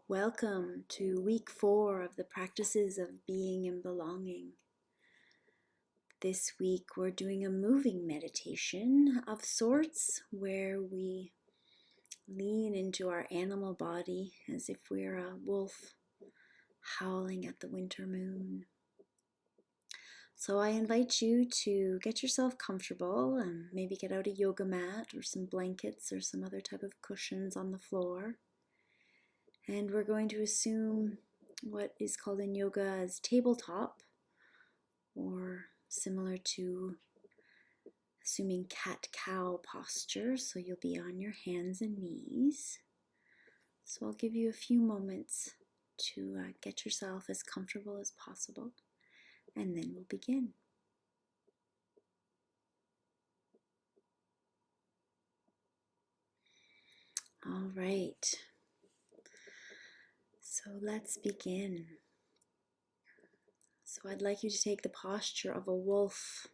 Welcome to week 4 of the practices of being and belonging. This week we're doing a moving meditation of sorts where we lean into our animal body as if we're a wolf howling at the winter moon. So I invite you to get yourself comfortable and maybe get out a yoga mat or some blankets or some other type of cushions on the floor. And we're going to assume what is called in yoga as tabletop, or similar to assuming cat-cow posture. So you'll be on your hands and knees. So I'll give you a few moments to get yourself as comfortable as possible, and then we'll begin. All right. So let's begin. So I'd like you to take the posture of a wolf,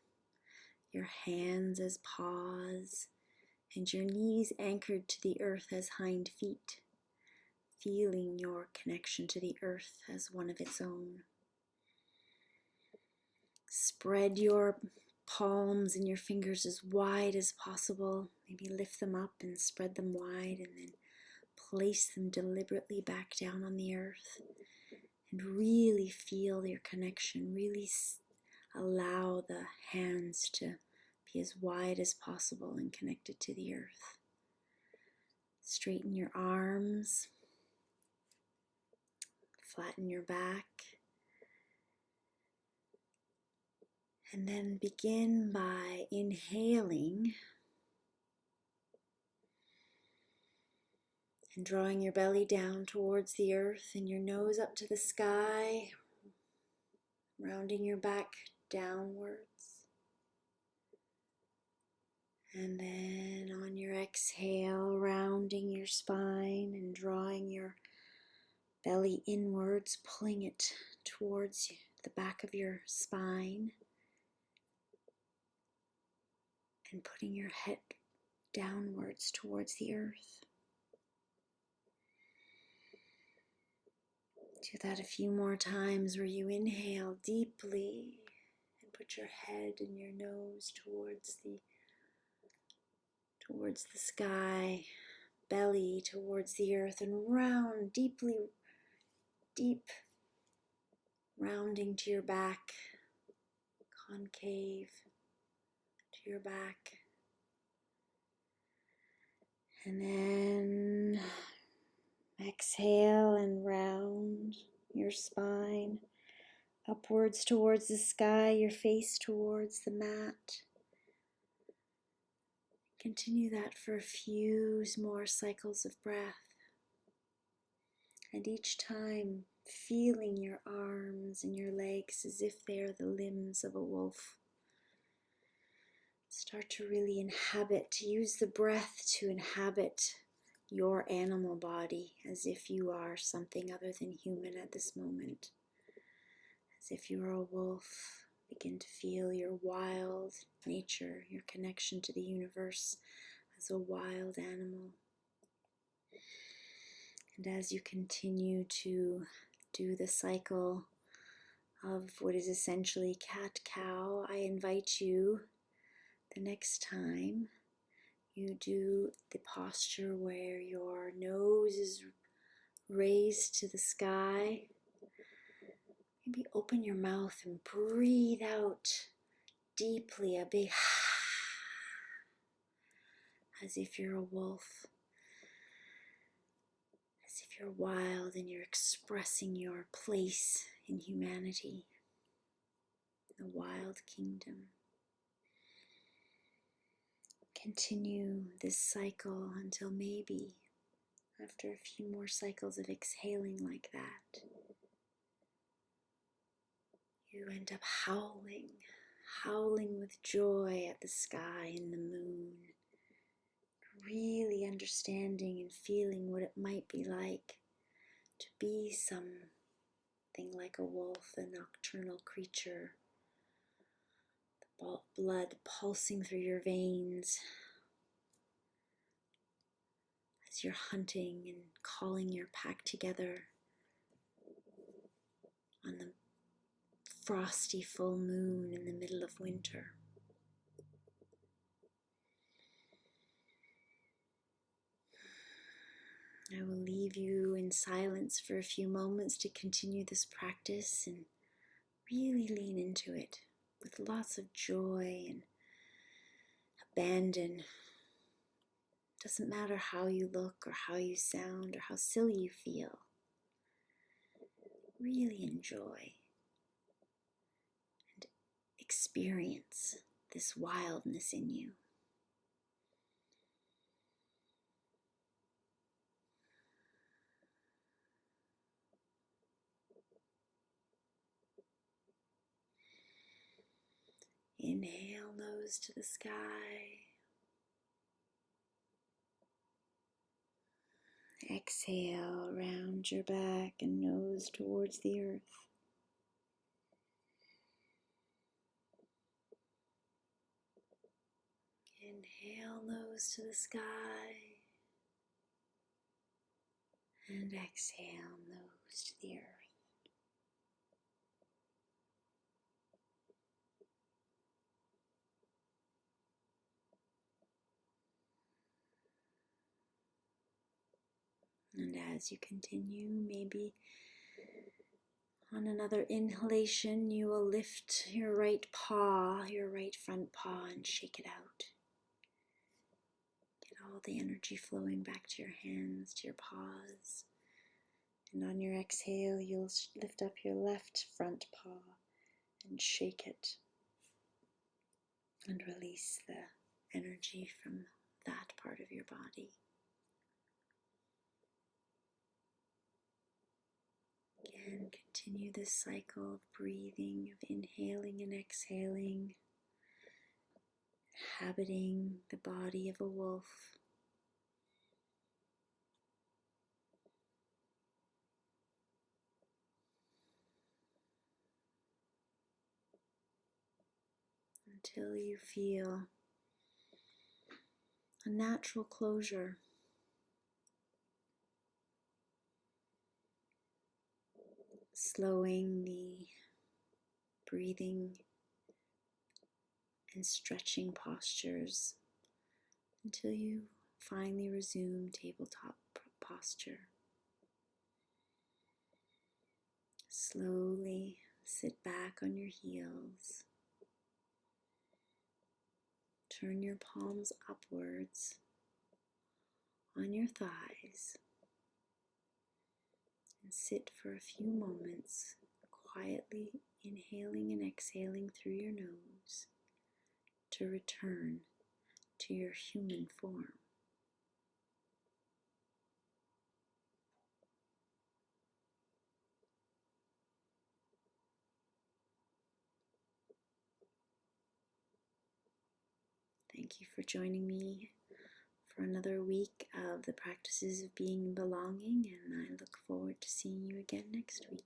your hands as paws, and your knees anchored to the earth as hind feet, feeling your connection to the earth as one of its own. Spread your palms and your fingers as wide as possible. Maybe lift them up and spread them wide, and then place them deliberately back down on the earth. And really feel your connection. Really allow the hands to be as wide as possible and connected to the earth. Straighten your arms. Flatten your back. And then begin by inhaling and drawing your belly down towards the earth and your nose up to the sky, rounding your back downwards. And then on your exhale, rounding your spine and drawing your belly inwards, pulling it towards the back of your spine. And putting your head downwards towards the earth. Do that a few more times where you inhale deeply and put your head and your nose towards the sky, belly towards the earth, and round deep, rounding to your back, concave to your back. And then exhale and round your spine upwards towards the sky, your face towards the mat. Continue that for a few more cycles of breath. And each time feeling your arms and your legs as if they are the limbs of a wolf. Start to really inhabit, to use the breath to inhabit your animal body as if you are something other than human at this moment. As if you are a wolf. Begin to feel your wild nature, your connection to the universe as a wild animal. And as you continue to do the cycle of what is essentially cat-cow, I invite you the next time you do the posture where your nose is raised to the sky, maybe open your mouth and breathe out deeply, a big as if you're a wolf, as if you're wild and you're expressing your place in humanity, the wild kingdom. Continue this cycle until maybe after a few more cycles of exhaling like that, you end up howling with joy at the sky and the moon, really understanding and feeling what it might be like to be something like a wolf, a nocturnal creature, the blood pulsing through your veins as you're hunting and calling your pack together on the frosty full moon in the middle of winter. I will leave you in silence for a few moments to continue this practice and really lean into it with lots of joy and abandon. Doesn't matter how you look or how you sound or how silly you feel. Really enjoy and experience this wildness in you. Inhale, nose to the sky. Exhale, round your back and nose towards the earth. Inhale, nose to the sky. And exhale, nose to the earth. And as you continue, maybe on another inhalation, you will lift your right paw, your right front paw, and shake it out. Get all the energy flowing back to your hands, to your paws. And on your exhale, you'll lift up your left front paw and shake it. And release the energy from that part of your body. Again, continue this cycle of breathing, of inhaling and exhaling, inhabiting the body of a wolf. Until you feel a natural closure. Slowing the breathing and stretching postures until you finally resume tabletop posture. Slowly sit back on your heels. Turn your palms upwards on your thighs and sit for a few moments, quietly inhaling and exhaling through your nose to return to your human form. Thank you for joining me for another week of the practices of being and belonging, and I look forward to seeing you again next week.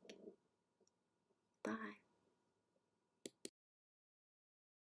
Bye.